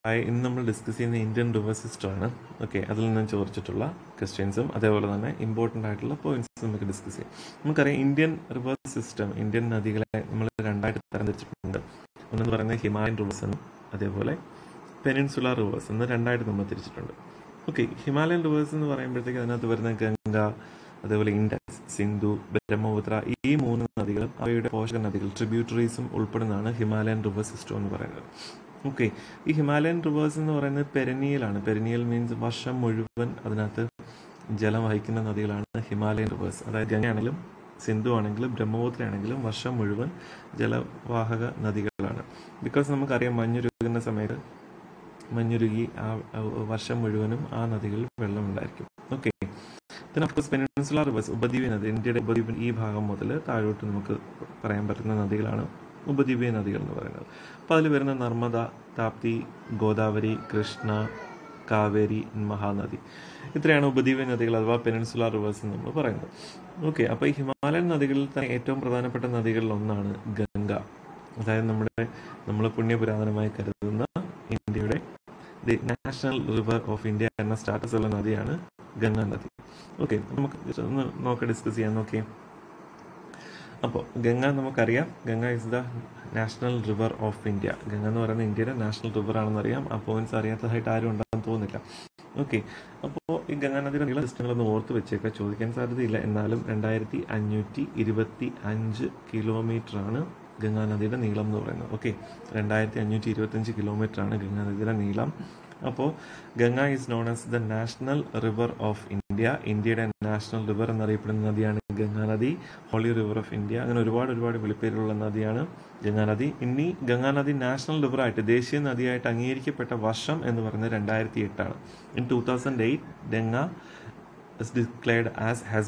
ഇന്ന് നമ്മൾ ഡിസ്കസ് ചെയ്യുന്ന ഇന്ത്യൻ റിവർ സിസ്റ്റമാണ്. ഓക്കെ, അതിൽ നിന്ന് ചോദിച്ചിട്ടുള്ള ക്വസ്റ്റ്യൻസും അതേപോലെ തന്നെ ഇമ്പോർട്ടൻ്റ് ആയിട്ടുള്ള പോയിന്റ്സും നമുക്ക് ഡിസ്കസ് ചെയ്യാം. നമുക്കറിയാം ഇന്ത്യൻ റിവർ സിസ്റ്റം, ഇന്ത്യൻ നദികളെ നമ്മൾ രണ്ടായിട്ട് തരംതിരിച്ചിട്ടുണ്ട്. ഒന്നെന്ന് പറയുന്നത് ഹിമാലയൻ റിവേഴ്സ് എന്നും അതേപോലെ പെനിൻസുലാർ റിവേഴ്സ് എന്ന് രണ്ടായിട്ട് നമ്മൾ തിരിച്ചിട്ടുണ്ട്. ഓക്കെ, ഹിമാലയൻ റിവേഴ്സ് എന്ന് പറയുമ്പോഴത്തേക്ക് അതിനകത്ത് വരുന്ന ഗംഗ, അതേപോലെ ഇൻഡസ്, സിന്ധു, ബ്രഹ്മപുത്ര, ഈ മൂന്ന് നദികളും അവയുടെ പോഷക നദികൾ ട്രിബ്യൂട്ടറീസും ഉൾപ്പെടുന്നതാണ് ഹിമാലയൻ റിവർ സിസ്റ്റം എന്ന് പറയുന്നത്. ഓക്കെ, ഈ ഹിമാലയൻ റിവേഴ്സ് എന്ന് പറയുന്നത് പെരനിയലാണ്. പെരനിയൽ മീൻസ് വർഷം മുഴുവൻ അതിനകത്ത് ജലം വഹിക്കുന്ന നദികളാണ് ഹിമാലയൻ റിവേഴ്സ്. അതായത് ഗംഗയാണെങ്കിലും സിന്ധു ആണെങ്കിലും ബ്രഹ്മപുത്ര ആണെങ്കിലും വർഷം മുഴുവൻ ജലവാഹക നദികളാണ്. ബിക്കോസ് നമുക്കറിയാം മഞ്ഞുരുകുന്ന സമയത്ത് മഞ്ഞുരുകി ആ വർഷം മുഴുവനും ആ നദികളിൽ വെള്ളമുണ്ടായിരിക്കും. ഓക്കെ, പിന്നെ ഓഫ് കോഴ്സ് പെനിൻസുലാർ റിവേഴ്സ്, ഉപദ്വീപ നദി, ഇന്ത്യയുടെ ഉപദ്വീപൻ ഈ ഭാഗം മുതൽ താഴോട്ട് നമുക്ക് പറയാൻ പറ്റുന്ന നദികളാണ് ഉപദ്വീപീയ നദികൾ എന്ന് പറയുന്നത്. അപ്പോൾ അതിൽ വരുന്ന നർമ്മദ, താപ്തി, ഗോദാവരി, കൃഷ്ണ, കാവേരി, മഹാനദി, ഇത്രയാണ് ഉപദ്വീപീയ നദികൾ അഥവാ പെനിൻസുലാർ റിവേഴ്സ് എന്ന് നമ്മൾ പറയുന്നത്. ഓക്കെ, അപ്പോൾ ഈ ഹിമാലയൻ നദികളിൽ തന്നെ ഏറ്റവും പ്രധാനപ്പെട്ട നദികളിൽ ഒന്നാണ് ഗംഗ. അതായത് നമ്മൾ പുണ്യപുരാതനമായി കരുതുന്ന ഇന്ത്യയുടെ the national river of India എന്ന സ്റ്റാറ്റസ് ഉള്ള നദിയാണ് ഗംഗാ നദി. ഓക്കെ, നമുക്ക് ഒന്ന് ഡിസ്കസ് ചെയ്യാൻ നോക്കിയേ. അപ്പോൾ ഗംഗ നമുക്കറിയാം, Ganga is the national river of India. Ganga എന്ന് പറയുന്നത് ഇന്ത്യയുടെ നാഷണൽ റിവർ ആണെന്നറിയാം. ആ പോയിന്റ്സ് അറിയാത്തതായിട്ട് ആരും ഉണ്ടാകാൻ തോന്നുന്നില്ല. ഓക്കെ, അപ്പോൾ ഈ ഗംഗാ നദിയുടെ നീളം സിസ്റ്റങ്ങളൊന്ന് ഓർത്ത് വെച്ചേക്കാം, ചോദിക്കാൻ സാധ്യതയില്ല. എന്നാലും 2525 കിലോമീറ്ററാണ് ഗംഗാ നദിയുടെ നീളം എന്ന് പറയുന്നത്. ഓക്കെ, 2525 കിലോമീറ്ററാണ് ഗംഗാ നദിയുടെ നീളം. അപ്പോൾ Ganga is known as the national river of India. ഇന്ത്യയുടെ നാഷണൽ റിവർ എന്നറിയപ്പെടുന്ന നദിയാണ് ഗംഗാ നദി. ഹോളി റിവർ ഓഫ് ഇന്ത്യ, അങ്ങനെ ഒരുപാട് വിളിപ്പേരുള്ള നദിയാണ് ഗംഗാ നദി. ഇനി ഗംഗാ നദി നാഷണൽ റിവറായിട്ട്, ദേശീയ നദിയായിട്ട് അംഗീകരിക്കപ്പെട്ട വർഷം എന്ന് പറയുന്നത് 2008 ആണ്. In 2008 Ganga has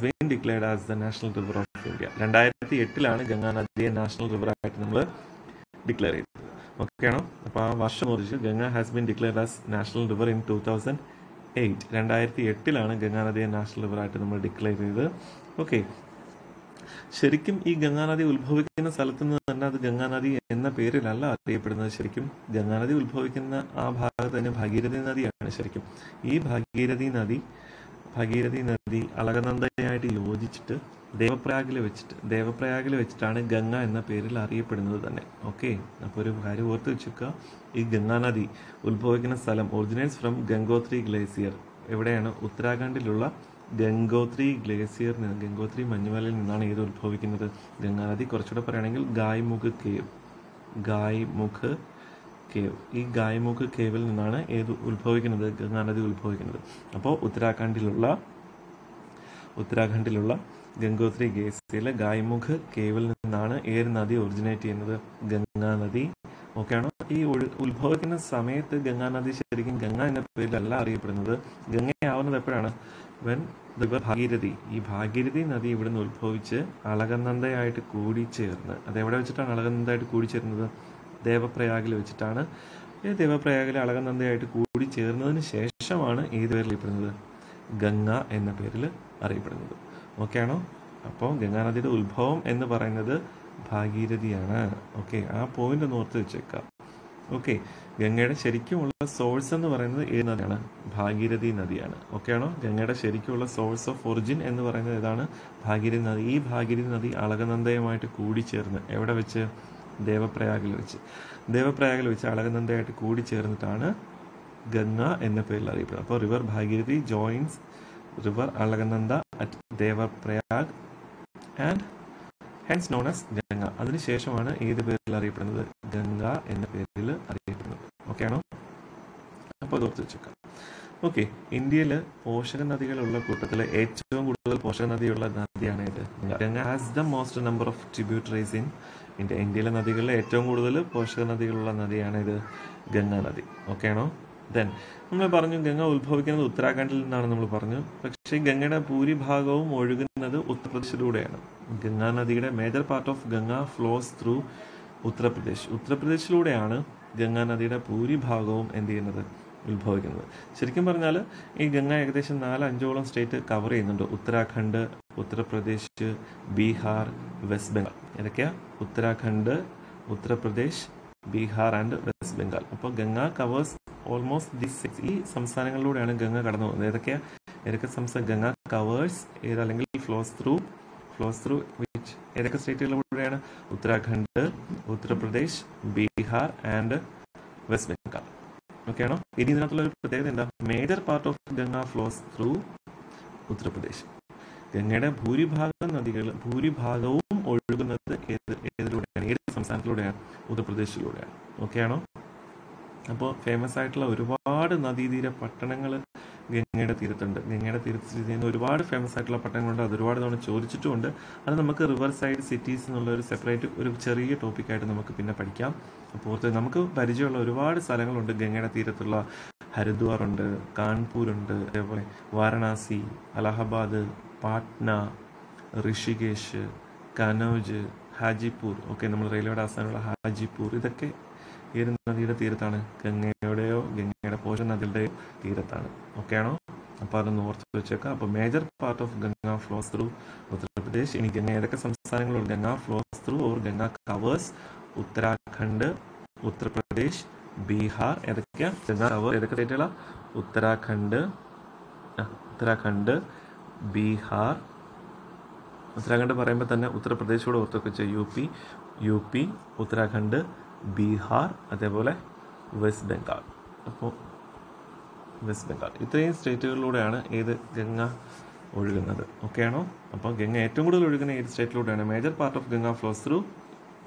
been declared as the national river of India. 2008 Ganga നദിയെ നാഷണൽ റിവറായിട്ട് നമ്മൾ ഡിക്ലെയർ ചെയ്തത്. ഓക്കെ ആണോ? അപ്പോൾ ആ വർഷം കുറിച്ച് Ganga has been declared as national river in 2008. 2008 Ganga നദിയെ നാഷണൽ റിവറായിട്ട് നമ്മൾ ഡിക്ലെയർ ചെയ്തത്. ഓക്കെ, ശരിക്കും ഈ ഗംഗാ നദി ഉത്ഭവിക്കുന്ന സ്ഥലത്ത് നിന്ന് തന്നെ അത് ഗംഗാ നദി എന്ന പേരിലല്ല അറിയപ്പെടുന്നത്. ശരിക്കും ഗംഗാ നദി ഉത്ഭവിക്കുന്ന ആ ഭാഗത്ത് തന്നെ ഭാഗീരഥി നദിയാണ്. ശരിക്കും ഈ ഭാഗീരഥി നദി അളകനന്ദയായിട്ട് യോജിച്ചിട്ട് ദേവപ്രയാഗിൽ വെച്ചിട്ടാണ് ഗംഗ എന്ന പേരിൽ അറിയപ്പെടുന്നത് തന്നെ. ഓക്കെ, അപ്പോൾ ഒരു കാര്യം ഓർത്ത് വെച്ചേക്കുക, ഈ ഗംഗാ നദി ഉത്ഭവിക്കുന്ന സ്ഥലം ഒറിജിനേറ്റ്സ് ഫ്രം ഗംഗോത്രി ഗ്ലേസിയർ. എവിടെയാണ്? ഉത്തരാഖണ്ഡിലുള്ള ഗംഗോത്രി മഞ്ഞുമലയിൽ നിന്നാണ് ഇത് ഉത്ഭവിക്കുന്നത്. ഗംഗാ നദി കുറച്ചുകൂടെ പറയുകയാണെങ്കിൽ ഗായ്മുഖ് കേവ്, ഈ ഗായ്മുഖ് കേവിൽ നിന്നാണ് ഉത്ഭവിക്കുന്നത്, ഗംഗാ നദി ഉത്ഭവിക്കുന്നത്. അപ്പോൾ ഉത്തരാഖണ്ഡിലുള്ള ഗംഗോത്രി ഗ്ലേസിയറിലെ ഗായ്മുഖ് കേവിൽ നിന്നാണ് ഏത് നദി ഒറിജിനേറ്റ് ചെയ്യുന്നത്? ഗംഗാ നദി. ഓക്കെ ആണോ? ഈ ഉത്ഭവിക്കുന്ന സമയത്ത് ഗംഗാ നദി ശരിക്കും ഗംഗ എന്ന പേരിലല്ല അറിയപ്പെടുന്നത്. ഗംഗയാവുന്നത് എപ്പോഴാണ്? വെൻ ഭാഗീരഥി, ഈ ഭാഗീരഥി നദി ഇവിടുന്ന് ഉത്ഭവിച്ച് അളകനന്ദയായിട്ട് കൂടിച്ചേർന്ന്, അതെവിടെ വെച്ചിട്ടാണ് അളകനന്ദയായിട്ട് കൂടിച്ചേർന്നത്? ദേവപ്രയാഗിൽ വെച്ചിട്ടാണ്. ഈ ദേവപ്രയാഗിലെ അളകനന്ദയായിട്ട് കൂടിച്ചേർന്നതിന് ശേഷമാണ് ഏത് പേരിൽ അറിയപ്പെടുന്നത്? ഗംഗ എന്ന പേരിൽ അറിയപ്പെടുന്നത്. ഓക്കെ ആണോ? അപ്പോൾ ഗംഗാ നദിയുടെ ഉത്ഭവം എന്ന് പറയുന്നത് ഭാഗീരഥിയാണ്. ഓക്കെ, ആ പോയിന്റ് ഒന്ന് ഓർത്ത് വെച്ചേക്കാം. ഓക്കെ, ഗംഗയുടെ ശരിക്കുമുള്ള സോഴ്സ് എന്ന് പറയുന്നത് ഏത് നദിയാണ്? ഭാഗീരഥി നദിയാണ്. ഓക്കെ ആണോ? ഗംഗയുടെ ശരിക്കുമുള്ള സോഴ്സ് ഓഫ് ഒറിജിൻ എന്ന് പറയുന്നത് ഏതാണ്? ഭാഗീരഥി നദി. ഈ ഭാഗീരഥി നദി അളകനന്ദയുമായിട്ട് കൂടിച്ചേർന്ന് എവിടെ വെച്ച്? ദേവപ്രയാഗിൽ വെച്ച് അളകനന്ദയായിട്ട് കൂടിച്ചേർന്നിട്ടാണ് ഗംഗ എന്ന പേരിൽ അറിയപ്പെടുന്നത്. അപ്പോൾ river Bhagirathi joins river Alaknanda at Devprayag and hence known as Ganga. അതിനുശേഷമാണ് ഏത് പേരിൽ അറിയപ്പെടുന്നത്? ഗംഗ എന്ന പേരിൽ അറിയപ്പെടുന്നത്. ഓക്കെ ആണോ? അപ്പോൾ അത് ഓർത്ത് വെച്ചേക്കാം. ഓക്കെ, ഇന്ത്യയിൽ പോഷക നദികളുള്ള കൂട്ടത്തിൽ ഏറ്റവും കൂടുതൽ പോഷക നദിയുള്ള നദിയാണ് ഏത്? Ganga has the most number of tributaries in India. ഇന്ത്യയിലെ നദികളിൽ ഏറ്റവും കൂടുതൽ പോഷക നദികളുള്ള നദിയാണ് ഇത് ഗംഗാ നദി. ഓക്കെ ആണോ? ദെൻ നമ്മൾ പറഞ്ഞു ഗംഗ ഉത്ഭവിക്കുന്നത് ഉത്തരാഖണ്ഡിൽ നിന്നാണ് നമ്മൾ പറഞ്ഞു. പക്ഷേ ഗംഗയുടെ ഭൂരിഭാഗവും ഒഴുകുന്നത് ഉത്തർപ്രദേശിലൂടെയാണ്. ഗംഗാ നദിയുടെ major part of Ganga flows through ഉത്തർപ്രദേശിലൂടെയാണ് ഗംഗാ നദിയുടെ ഭൂരിഭാഗവും എന്ത് ചെയ്യുന്നത്? ഉത്ഭവിക്കുന്നത്. ശരിക്കും പറഞ്ഞാൽ ഈ ഗംഗ ഏകദേശം 4-5ഓളം സ്റ്റേറ്റ് കവർ ചെയ്യുന്നുണ്ട്. ഉത്തരാഖണ്ഡ്, ഉത്തർപ്രദേശ്, ബീഹാർ, വെസ്റ്റ് ബംഗാൾ. ഏതൊക്കെയാ? Uttarakhand, Uttar Pradesh, Bihar and west Bengal. അപ്പോൾ ഗംഗ കവേഴ്സ് ഓൾമോസ്റ്റ് ഈ സംസ്ഥാനങ്ങളിലൂടെയാണ് ഗംഗ കടന്നു പോകുന്നത്. ഏതൊക്കെ സംസ്ഥാനം ഗംഗ കവേഴ്സ് അല്ലെങ്കിൽ ഫ്ലോസ് ത്രൂ വിച്ച് ഏതൊക്കെ സ്റ്റേറ്റുകളിലൂടെയാണ്? Uttarakhand, Uttar Pradesh, Bihar and west Bengal. Okay ആണോ? ഇനി ഇതിനകത്തുള്ള ഒരു പ്രത്യേകത എന്താ? Major part of Ganga flows through Uttar Pradesh. ഗംഗയുടെ ഭൂരിഭാഗവും ഒഴുകുന്നത് ഏതിലൂടെയാണ്? ഏത് സംസ്ഥാനത്തിലൂടെയാണ്? ഉത്തർപ്രദേശിലൂടെയാണ്. ഓക്കെ ആണോ? അപ്പോൾ ഫേമസ് ആയിട്ടുള്ള ഒരുപാട് നദീതീര പട്ടണങ്ങൾ ഗംഗയുടെ തീരത്തുണ്ട്. ഗംഗയുടെ തീരത്ത് സ്ഥിതി ചെയ്യുന്ന ഒരുപാട് ഫേമസ് ആയിട്ടുള്ള പട്ടണങ്ങളുണ്ട്. അത് ഒരുപാട് തവണ ചോദിച്ചിട്ടുമുണ്ട്. അത് നമുക്ക് റിവർ സൈഡ് സിറ്റീസ് എന്നുള്ള ഒരു സെപ്പറേറ്റ് ഒരു ചെറിയ ടോപ്പിക്കായിട്ട് നമുക്ക് പിന്നെ പഠിക്കാം. അപ്പോൾ നമുക്ക് പരിചയമുള്ള ഒരുപാട് സ്ഥലങ്ങളുണ്ട് ഗംഗയുടെ തീരത്തുള്ള. ഹരിദ്വാർ ഉണ്ട്, കാൺപൂരുണ്ട്, അതേപോലെ വാരണാസി, അലഹബാദ്, പാട്ന, ഋഷികേശ്, കനൗജ്, ഹാജിപൂർ. ഓക്കെ, നമ്മൾ റെയിൽവേയുടെ ആസ്ഥാനമുള്ള ഹാജിപൂർ. ഇതൊക്കെ ഏത് നദിയുടെ തീരത്താണ്? ഗംഗയുടെ പോഷക നദികളുടെയോ തീരത്താണ്. ഓക്കെ ആണോ? അപ്പോൾ അതൊന്ന് ഓർത്ത് വെച്ചേക്കാം. അപ്പോൾ major part of Ganga flows through Uttar Pradesh. ഇനി ഗംഗ ഏതൊക്കെ സംസ്ഥാനങ്ങളുണ്ട്? Ganga flows through or Ganga covers Uttarakhand, Uttar Pradesh, Bihar. ഏതൊക്കെയാ ഗംഗ കവർ? ഏതൊക്കെ സ്റ്റേറ്റുകളാ? ഉത്തരാഖണ്ഡ്, ബീഹാർ. ഉത്തരാഖണ്ഡ് പറയുമ്പോൾ തന്നെ ഉത്തർപ്രദേശോട് ഓർത്തൊക്കെ വെച്ചാൽ യു പി, ഉത്തരാഖണ്ഡ്, ബീഹാർ, അതേപോലെ വെസ്റ്റ് ബംഗാൾ. അപ്പോൾ വെസ്റ്റ് ബംഗാൾ, ഇത്രയും സ്റ്റേറ്റുകളിലൂടെയാണ് ഏത് ഗംഗ ഒഴുകുന്നത്. ഓക്കെ ആണോ? അപ്പോൾ ഗംഗ ഏറ്റവും കൂടുതൽ ഒഴുകുന്ന ഏത് സ്റ്റേറ്റിലൂടെയാണ്? Major part of Ganga flows through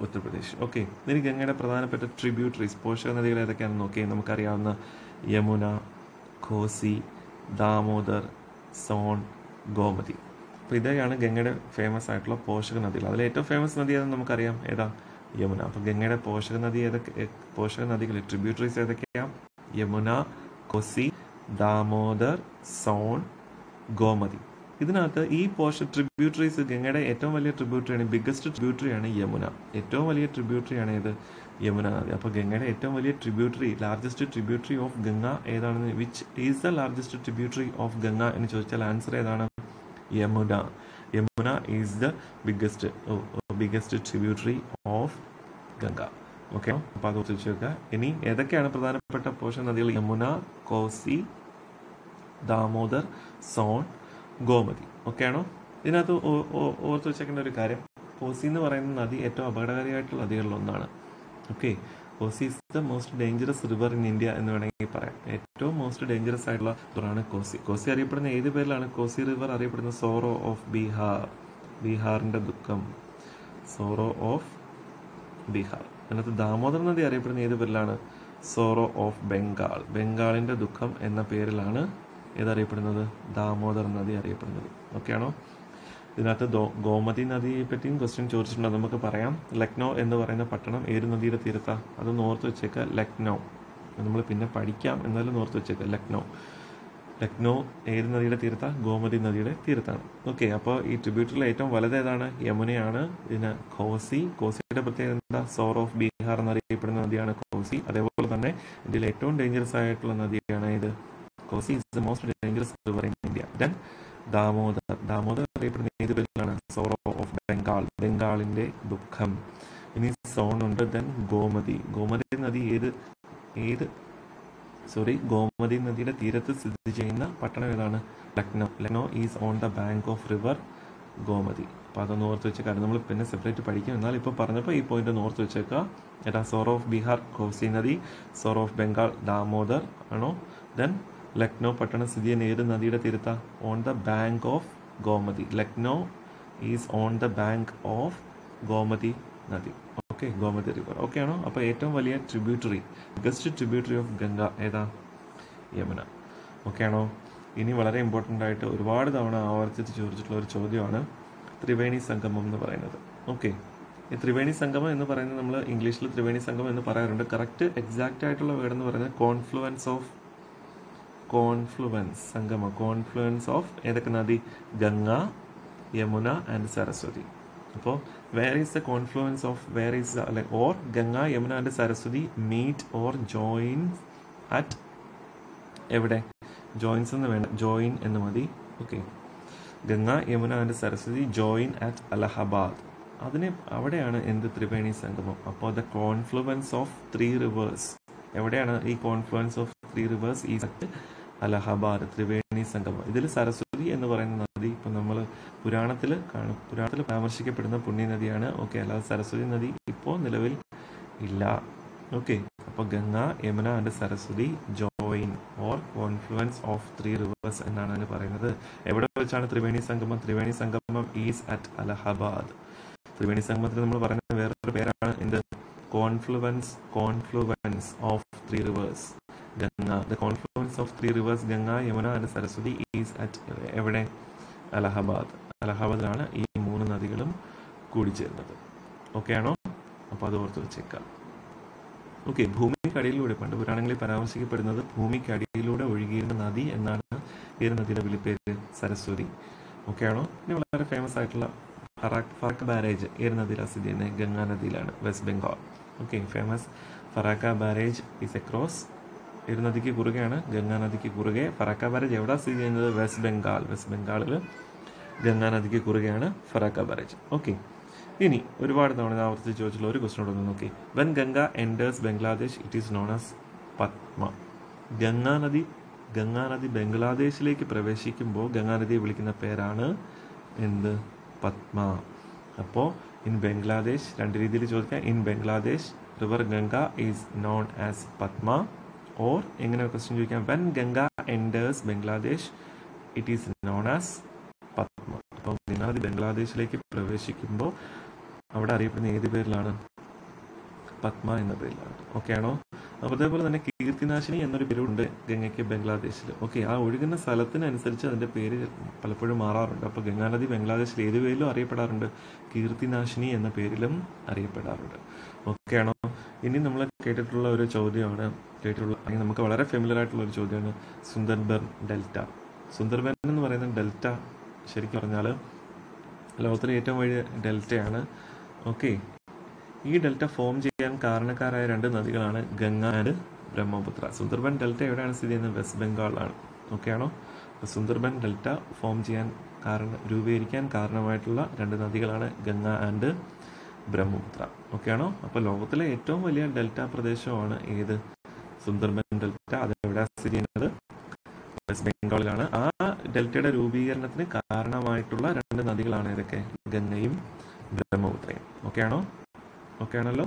Uttar Pradesh. Okay, ഇനി ഗംഗയുടെ പ്രധാനപ്പെട്ട ട്രിബ്യൂട്ടറീസ്, പോഷക നദികൾ ഏതൊക്കെയാണെന്ന് നോക്കി. നമുക്കറിയാവുന്ന യമുന, കോസി, ദാമോദർ, സോൺ, ഗോമതി. അപ്പോൾ ഇതൊക്കെയാണ് ഗംഗയുടെ ഫേമസ് ആയിട്ടുള്ള പോഷക നദികൾ. അതിൽ ഏറ്റവും ഫേമസ് നദി ഏതെന്ന് നമുക്കറിയാം. ഏതാ? യമുന. അപ്പോൾ ഗംഗയുടെ പോഷക നദികൾ ട്രിബ്യൂട്ടറീസ് ഏതൊക്കെയാണ്? യമുന, കോസി, ദാമോദർ, സോൺ, ഗോമതി. ഇതിനകത്ത് ഈ ട്രിബ്യൂട്ടറീസ്, ഗംഗയുടെ ഏറ്റവും വലിയ ട്രിബ്യൂട്ടറിയാണ്, ബിഗ്ഗസ്റ്റ് ട്രിബ്യൂട്ടറിയാണ് യമുന. ഏറ്റവും വലിയ ട്രിബ്യൂട്ടറിയാണ് ഏത്? യമുന നദി. അപ്പോൾ ഗംഗയുടെ ഏറ്റവും വലിയ tributary, largest tributary of Ganga ഏതാണെന്ന്, which is the largest tributary of Ganga എന്ന് ചോദിച്ചാൽ ആൻസർ ഏതാണ്? Yamuna. Yamuna is the biggest tributary of Ganga. Okay, അപ്പോൾ അത് ചോദിച്ചു വെക്കുക. ഇനി ഏതൊക്കെയാണ് പ്രധാനപ്പെട്ട പോഷക നദികൾ? യമുന, കോസി, ദാമോദർ, സോൺ, ഗോമതി. ഓക്കെ ആണോ? ഇതിനകത്ത് ഓർത്ത് വെച്ചേക്കേണ്ട ഒരു കാര്യം, കോസി എന്ന് പറയുന്ന നദി ഏറ്റവും അപകടകാരിയായിട്ടുള്ള നദികളിലൊന്നാണ്. Okay, Kosi is the most dangerous river in India എന്ന് വേണമെങ്കിൽ പറയാം. ഏറ്റവും മോസ്റ്റ് ഡേഞ്ചറസ് ആയിട്ടുള്ള റിവറാണ് കോസി. കോസി അറിയപ്പെടുന്ന ഏത് പേരിലാണ്? കോസി റിവർ അറിയപ്പെടുന്നത് സോറോ ഓഫ് ബീഹാർ, ബീഹാറിൻ്റെ ദുഃഖം, സോറോ ഓഫ് ബീഹാർ. അതിനകത്ത് ദാമോദർ നദി അറിയപ്പെടുന്ന ഏത് പേരിലാണ്? സോറോ ഓഫ് ബംഗാൾ, ബംഗാളിൻ്റെ ദുഃഖം എന്ന പേരിലാണ് ഏതറിയപ്പെടുന്നത്? ദാമോദർ നദി അറിയപ്പെടുന്നത്. ഓക്കെ ആണോ? ഇതിനകത്ത് ഗോമതി നദിയെ പറ്റിയും ക്വസ്റ്റ്യൻ ചോദിച്ചിട്ടുണ്ട്. നമുക്ക് പറയാം. ലക്നൗ എന്ന് പറയുന്ന പട്ടണം ഏത് നദിയുടെ തീരത്താണ്? അതൊന്ന് ഓർത്ത് വെച്ചേക്കുക. ലക്നൗ നമ്മൾ പിന്നെ പഠിക്കാം, എന്നാലും ഓർത്ത് വെച്ചേക്കുക. ലക്നൗ ഏത് നദിയുടെ തീരത്താണ്? ഗോമതി നദിയുടെ തീരത്താണ്. ഓക്കെ, അപ്പോൾ ഈ ട്രിബ്യൂട്ടറിൽ ഏറ്റവും വലുത് ഏതാണ്? യമുനയാണ്. ഇതിന് കോസിയുടെ പ്രത്യേകത എന്താ? സോർ ഓഫ് ബീഹാർ എന്നറിയപ്പെടുന്ന നദിയാണ് കോസി. അതേപോലെ തന്നെ ഇന്ത്യയിൽ ഏറ്റവും ഡേഞ്ചറസ് ആയിട്ടുള്ള നദിയാണ് ഇത്. Kosi is the most dangerous river in India. Then Damodar അറിയപ്പെടുന്ന ഏത് പേരിലാണ്? സോറോ ഓഫ് ബംഗാൾ, ബംഗാളിന്റെ ദുഃഖം. ഇനി സോൺ ഉണ്ട്. ദെൻ ഗോമതി നദി ഗോമതി നദിയുടെ തീരത്ത് സ്ഥിതി ചെയ്യുന്ന പട്ടണം ഏതാണ്? Lucknow is on the bank of river Gomti. അപ്പോൾ അതൊന്ന് ഓർത്ത് വെച്ചേക്കാം. നമ്മൾ പിന്നെ സെപ്പറേറ്റ് പഠിക്കും. എന്നാൽ ഇപ്പോൾ പറഞ്ഞപ്പോൾ ഈ പോയിന്റ് ഒന്ന് ഓർത്ത് വെച്ചേക്കുക. ഏതാ? സോർ ഓഫ് ബീഹാർ കോസി നദി, സോർ ഓഫ് ബംഗാൾ ദാമോദർ ആണോ? ദെൻ ലക്നൗ പട്ടണം സ്ഥിതി ചെയ്യുന്ന ഏത് നദിയുടെ തീരത്താ? On the bank of Gomti. Lucknow is on the bank of Gomti നദി. Okay, Gomathi river. ഓക്കെ ആണോ? അപ്പോൾ ഏറ്റവും വലിയ ബിഗ്ഗസ്റ്റ് ട്രിബ്യൂട്ടറി ഓഫ് ഗംഗ ഏതാ? യമുന. ഓക്കെ ആണോ? ഇനി വളരെ ഇമ്പോർട്ടൻ്റ് ആയിട്ട് ഒരുപാട് തവണ ആവർത്തിച്ച് ചോദിച്ചിട്ടുള്ള ഒരു ചോദ്യമാണ് ത്രിവേണി സംഗമം എന്ന് പറയുന്നത്. ഓക്കെ, ഈ ത്രിവേണി സംഗമം എന്ന് പറയുന്നത് നമ്മൾ ഇംഗ്ലീഷിൽ ത്രിവേണി സംഗമം എന്ന് പറയാറുണ്ട്. കറക്റ്റ് എക്സാക്റ്റ് ആയിട്ടുള്ള വേർഡ് എന്ന് പറയുന്നത് കോൺഫ്ലുവൻസ് ഓഫ് ഏതൊക്കെ നദി? ഗംഗ, യമുന ആൻഡ് സരസ്വതി. അപ്പോൾ where is the confluence of or Ganga, Yamuna and Saraswati meet or join at എവിടെ? ജോയിൻസ് എന്ന് വേണ്ട, ജോയിൻ എന്ന് മതി. Okay, Ganga, Yamuna and Saraswati join at Allahabad. അവിടെയാണ് എന്ത്? ത്രിവേണി സംഗമം. അപ്പോൾ ദ കോൺഫ്ലുവൻസ് ഓഫ് 3 റിവേഴ്സ് എവിടെയാണ്? ഈ confluence of three reverse is at Allahabad, Triveni സംഗമം. ഇതിൽ സരസ്വതി എന്ന് പറയുന്ന നദി ഇപ്പം നമ്മൾ പുരാണത്തിൽ പരാമർശിക്കപ്പെടുന്ന പുണ്യനദിയാണ്. ഓക്കെ, അല്ലാതെ സരസ്വതി നദി ഇപ്പോൾ നിലവിൽ ഇല്ല. ഓക്കെ, അപ്പോൾ Ganga, Yamuna and Saraswati join or confluence of three rivers എന്നാണ് അതിന് പറയുന്നത്. എവിടെ വെച്ചാണ് ത്രിവേണി സംഗമം? ത്രിവേണി സംഗമം ഈസ് അറ്റ് അലഹബാദ്. ത്രിവേണി സംഗമത്തിന് നമ്മൾ പറയുന്ന വേറൊരു പേരാണ് എന്ത്? Confluence of three rivers Ganga. The confluence of three rivers Ganga, Yamuna and Saraswati is at എവിടെ? അലഹബാദ്. അലഹബാദിലാണ് ഈ മൂന്ന് നദികളും കൂടിച്ചേരുന്നത്. ഓക്കെ ആണോ? അപ്പോൾ അത് ഓർത്ത് വെച്ചേക്കാം. ഓക്കെ, ഭൂമിക്കടിയിലൂടെ പണ്ട് പുരാണങ്ങളിൽ പരാമർശിക്കപ്പെടുന്നത് ഭൂമിക്കടിയിലൂടെ ഒഴുകിയിരുന്ന നദി എന്നാണ്. ഏത് നദിയുടെ വിളിപ്പേര്? സരസ്വതി. ഓക്കെ ആണോ? ഇനി വളരെ ഫേമസ് ആയിട്ടുള്ള ഫറാക്ക ബാരേജ് ഏത് നദിയിലാണ് സ്ഥിതി ചെയ്യുന്നത്? ഗംഗാ നദിയിലാണ്, west Bengal. Okay, famous Farakka barrage is across ഏത് നദിക്ക് കുറുകെയാണ്? ഗംഗാ നദിക്ക് കുറുകെ. ഫറാക്ക ബാരേജ് എവിടെ സ്ഥിതി ചെയ്യുന്നത്? വെസ്റ്റ് ബംഗാൾ. വെസ്റ്റ് ബംഗാളിൽ ഗംഗാ നദിക്ക് കുറുകെയാണ് ഫറാക്ക ബാരേജ്. ഓക്കെ, ഇനി ഒരുപാട് തവണ ആവർത്തിച്ച് ചോദിച്ചുള്ള ഒരു ക്വസ്റ്റൻ ഒന്ന് നോക്കി. When Ganga enters Bangladesh it is known as Padma. Ganga നദി ബംഗ്ലാദേശിലേക്ക് പ്രവേശിക്കുമ്പോൾ ഗംഗാനദിയെ വിളിക്കുന്ന പേരാണ് എന്ത്? പത്മ. അപ്പോൾ ഇൻ ബംഗ്ലാദേശ് രണ്ട് രീതിയിൽ ചോദിക്കാം. In Bangladesh river Ganga is known as Padma. Or എങ്ങനെ ക്വസ്റ്റ്യൻ ചോദിക്കാം? When Ganga enters Bangladesh it is known as Padma. അപ്പോൾ ഗംഗാ നദി ബംഗ്ലാദേശിലേക്ക് പ്രവേശിക്കുമ്പോൾ അവിടെ അറിയപ്പെടുന്ന ഏത് പേരിലാണ്? പത്മ എന്ന പേരിലാണ്. ഓക്കെ ആണോ? അപ്പോൾ അതേപോലെ തന്നെ കീർത്തിനാശിനി എന്നൊരു പേരുണ്ട് ഗംഗയ്ക്ക് ബംഗ്ലാദേശിൽ. ഓക്കെ, ആ ഒഴുകുന്ന സ്ഥലത്തിനനുസരിച്ച് അതിൻ്റെ പേര് പലപ്പോഴും മാറാറുണ്ട്. അപ്പോൾ ഗംഗാനദി ബംഗ്ലാദേശിൽ ഏത് പേരിലും അറിയപ്പെടാറുണ്ട്? കീർത്തിനാശിനി എന്ന പേരിലും അറിയപ്പെടാറുണ്ട്. ഓക്കെ ആണോ? ഇനി നമ്മൾ കേട്ടിട്ടുള്ള ഒരു ചോദ്യമാണ്, അല്ലെങ്കിൽ നമുക്ക് വളരെ ഫെമിലർ ആയിട്ടുള്ള ഒരു ചോദ്യമാണ് സുന്ദർബൻ ഡെൽറ്റ. സുന്ദർബൻ എന്ന് പറയുന്ന ഡെൽറ്റ ശരിക്കും പറഞ്ഞാൽ ലോകത്തിലെ ഏറ്റവും വലിയ ഡെൽറ്റയാണ്. ഓക്കെ, ഈ ഡെൽറ്റ ഫോം ചെയ്യാൻ കാരണക്കാരായ രണ്ട് നദികളാണ് ഗംഗ ആൻഡ് ബ്രഹ്മപുത്ര. സുന്ദർബൻ ഡെൽറ്റ എവിടെയാണ് സ്ഥിതി ചെയ്യുന്നത്? വെസ്റ്റ് ബംഗാളിലാണ്. ഓക്കെ ആണോ? സുന്ദർബൻ ഡെൽറ്റ രൂപീകരിക്കാൻ കാരണമായിട്ടുള്ള രണ്ട് നദികളാണ് ഗംഗ ആൻഡ് ബ്രഹ്മപുത്ര. ഓക്കെ ആണോ? അപ്പോൾ ലോകത്തിലെ ഏറ്റവും വലിയ ഡെൽറ്റ പ്രദേശമാണ് ഏത്? സുന്ദർബൻ ഡെൽറ്റ. അത് എവിടെയാണ് സ്ഥിതി ചെയ്യുന്നത്? വെസ്റ്റ് ബംഗാളിലാണ്. ആ ഡെൽറ്റയുടെ രൂപീകരണത്തിന് കാരണമായിട്ടുള്ള രണ്ട് നദികളാണ് ഏതൊക്കെ? ഗംഗയും ബ്രഹ്മപുത്രയും. ഓക്കെ ആണോ? ഓക്കെ ആണല്ലോ?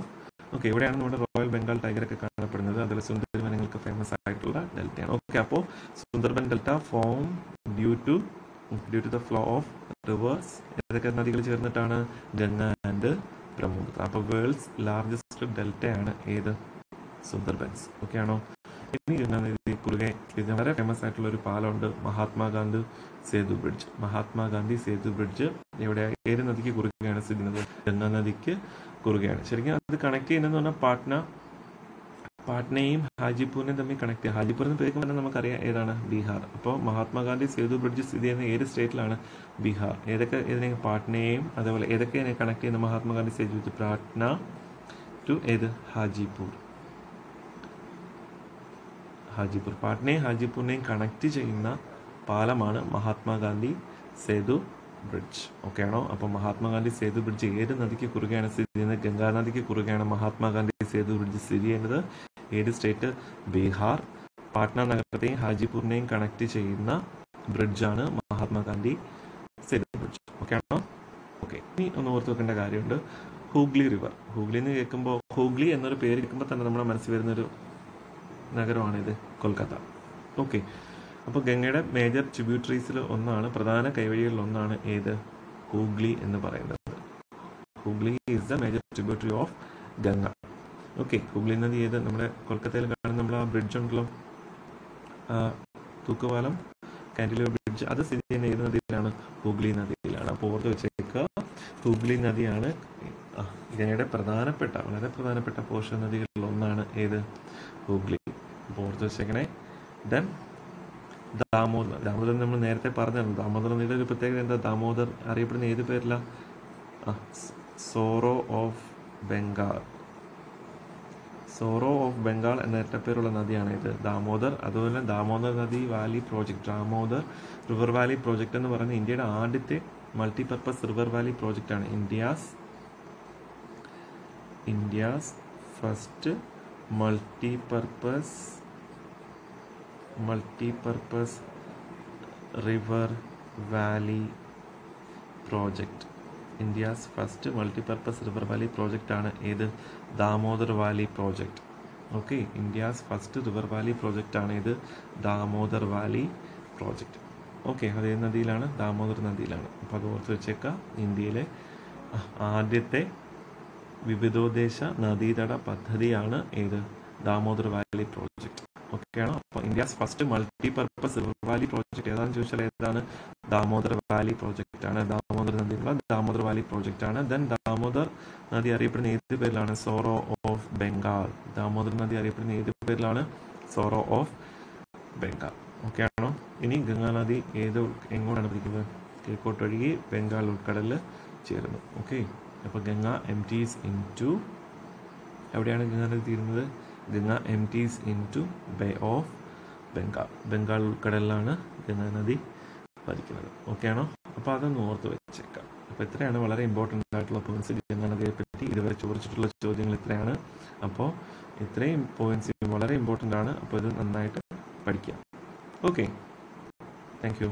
ഓക്കെ, ഇവിടെയാണ് നമ്മുടെ റോയൽ ബംഗാൾ ടൈഗറൊക്കെ കാണപ്പെടുന്നത്. അതുപോലെ സുന്ദരി വനങ്ങൾക്ക് ഫേമസ് ആയിട്ടുള്ള ഡെൽറ്റയാണ്. ഓക്കെ, അപ്പോൾ Sundarban delta form due to the flow of rivers. ഏതൊക്കെ നദികൾ ചേർന്നിട്ടാണ്? ഗംഗ ആൻഡ് ബ്രഹ്മപുത്ര. അപ്പോൾ വേൾഡ്സ് ലാർജസ്റ്റ് ഡെൽറ്റയാണ് ഏത്? സുന്ദർബൻസ്. ഓക്കെ ആണോ? ഇനി ഗംഗാ നദി കുറുകെ വളരെ ഫേമസ് ആയിട്ടുള്ള ഒരു പാലമുണ്ട്, മഹാത്മാഗാന്ധി സേതു ബ്രിഡ്ജ്. മഹാത്മാഗാന്ധി സേതു ബ്രിഡ്ജ് എവിടെ? ഏത് നദിക്ക് കുറുകെയാണ് സ്ഥിതി ചെയ്യുന്നത്? ഗംഗാ നദിക്ക് കുറുകെയാണ്. ശരിക്കും അത് കണക്ട് ചെയ്യുന്നതെന്ന് പറഞ്ഞാൽ പാട്നയും ഹാജിപ്പൂരിനെയും തമ്മിൽ കണക്ട് ചെയ്യുക. ഹാജിപ്പൂർ എന്ന് പേര് പറഞ്ഞാൽ നമുക്കറിയാം ഏതാണ്? ബീഹാർ. അപ്പോൾ മഹാത്മാഗാന്ധി സേതു ബ്രിഡ്ജ് സ്ഥിതി ചെയ്യുന്ന ഏത് സ്റ്റേറ്റിലാണ്? ബീഹാർ. ഏതിനെ? പാട്നയെയും. അതേപോലെ ഏതൊക്കെയാണ് കണക്ട് ചെയ്യുന്ന മഹാത്മാഗാന്ധി സേതു ബ്രിഡ്ജ്? പാട്ന ടു ഏത്? ഹാജിപ്പൂർ. പാട്നയും ഹാജിപ്പൂരിനെയും കണക്ട് ചെയ്യുന്ന പാലമാണ് മഹാത്മാഗാന്ധി സേതു ബ്രിഡ്ജ്. ഓക്കെ ആണോ? അപ്പോൾ മഹാത്മാഗാന്ധി സേതു ബ്രിഡ്ജ് ഏത് നദിക്ക് കുറുകെയാണ് സ്ഥിതി ചെയ്യുന്നത്? ഗംഗാ നദിക്ക് കുറുകെയാണ് മഹാത്മാഗാന്ധി സേതു ബ്രിഡ്ജ് സ്ഥിതി ചെയ്യുന്നത്. ഏത് സ്റ്റേറ്റ്? ബീഹാർ. പാട്ന നഗരത്തെയും ഹാജിപ്പൂരിനെയും കണക്ട് ചെയ്യുന്ന ബ്രിഡ്ജാണ് മഹാത്മാഗാന്ധി സേതു ബ്രിഡ്ജ്. ഓക്കെ ആണോ? ഓക്കെ, ഇനി ഒന്ന് ഓർത്ത് വെക്കേണ്ട കാര്യമുണ്ട്. ഹൂഗ്ലി റിവർ. ഹൂഗ്ലി എന്ന് കേൾക്കുമ്പോൾ, ഹൂഗ്ലി എന്നൊരു പേര് കേൾക്കുമ്പോൾ തന്നെ നമ്മുടെ മനസ്സിൽ വരുന്നൊരു നഗരമാണിത്, കൊൽക്കത്ത. ഓക്കെ, അപ്പോൾ ഗംഗയുടെ മേജർ ട്രിബ്യൂട്ടറീസിൽ ഒന്നാണ്, പ്രധാന കൈവഴികളിൽ ഒന്നാണ് ഏത്? ഹൂഗ്ലി എന്ന് പറയുന്നത്. Hooghly is the major tributary of Ganga. Okay, Hooghly നദി ഏത്? നമ്മുടെ കൊൽക്കത്തയിൽ കാണുന്ന നമ്മൾ ആ ബ്രിഡ്ജ് ഉണ്ടല്ലോ, തൂക്കുപാലം, കാന്റിലിവർ ബ്രിഡ്ജ്, അത് സ്ഥിതി ചെയ്യുന്ന ഏത് നദിയിലാണ്? ഹൂഗ്ലി നദിയിലാണ്. അപ്പോൾ ഓർത്ത് വെച്ചേക്കുക, ഹൂഗ്ലി നദിയാണ് ഗംഗയുടെ വളരെ പ്രധാനപ്പെട്ട പോഷക നദികളിൽ ഒന്നാണ് ഏത്? ഹൂഗ്ലി. അപ്പോൾ ഓർത്ത് വെച്ചേക്കണേ. ദെൻ ദാമോദർ നമ്മൾ നേരത്തെ പറഞ്ഞിരുന്നു. ദാമോദർ നദിയുടെ ഒരു പ്രത്യേകത എന്താ? ദാമോദർ അറിയപ്പെടുന്ന ഏത് പേരില? സോറോ ഓഫ് ബംഗാൾ എന്ന ഇരട്ടപ്പേരുള്ള നദിയാണ് ഇത്, ദാമോദർ. അതുപോലെ ദാമോദർ നദി Valley project, Damodar river valley project എന്ന് പറയുന്നത് ഇന്ത്യയുടെ ആദ്യത്തെ മൾട്ടിപർപ്പസ് റിവർ വാലി പ്രോജക്റ്റ് ആണ്. India's first multipurpose multipurpose river valley project. India's first multipurpose river valley project ആണ് ഏത്? Damodar valley project. Okay, India's first river valley project ആണ് ഇത്, ദാമോദർ വാലി പ്രോജക്റ്റ്. ഓക്കെ, അത് ഏത് നദിയിലാണ്? ദാമോദർ നദിയിലാണ്. അപ്പോൾ അത് ഓർത്ത് വെച്ചേക്കാം. ഇന്ത്യയിലെ ആദ്യത്തെ വിവിധോദ്ദേശ നദീതട പദ്ധതിയാണ് ഏത്? Damodar valley project. ഓക്കെയാണോ? അപ്പോൾ India's first multipurpose river valley project ഏതാണെന്ന് ചോദിച്ചാൽ ഏതാണ്? ദാമോദർ വാലി പ്രോജക്റ്റ് ആണ്. ദാമോദർ നദിയിലുള്ള ദാമോദർ വാലി പ്രോജക്റ്റ് ആണ്. ദെൻ ദാമോദർ നദി അറിയപ്പെടുന്ന ഏത് പേരിലാണ്? Sorrow of Bengal. ദാമോദർ നദി അറിയപ്പെടുന്ന ഏത് പേരിലാണ്? Sorrow of Bengal. ഓക്കെ ആണോ? ഇനി ഗംഗാ നദി എങ്ങോട്ടാണ് പതിക്കുന്നത്? കിഴക്കോട്ടൊഴുകി ബംഗാൾ ഉൾക്കടലിൽ ചേരുന്നു. ഓക്കെ, അപ്പോൾ ഗംഗ എംറ്റീസ് ഇൻ ടു, എവിടെയാണ് ഗംഗാ നദി തീരുന്നത്? Ganga empties into bay of Bengal. Bengal ഉൾക്കടലിലാണ് ഗംഗാ നദി പതിക്കുന്നത്. ഓക്കെ ആണോ? അപ്പോൾ അതൊന്ന് ഓർത്ത് വെച്ചേക്കാം. അപ്പോൾ ഇത്രയാണ് വളരെ ഇമ്പോർട്ടൻ്റ് ആയിട്ടുള്ള പോയിന്റ്സ് ഗംഗാ നദിയെ പറ്റി ഇതുവരെ ചോദിച്ചിട്ടുള്ള ചോദ്യങ്ങൾ ഇത്രയാണ്. അപ്പോൾ ഇത്രയും പോയിന്റ്സ് വളരെ ഇമ്പോർട്ടൻ്റ് ആണ്. അപ്പോൾ ഇത് നന്നായിട്ട് പഠിക്കാം. Okay, thank you.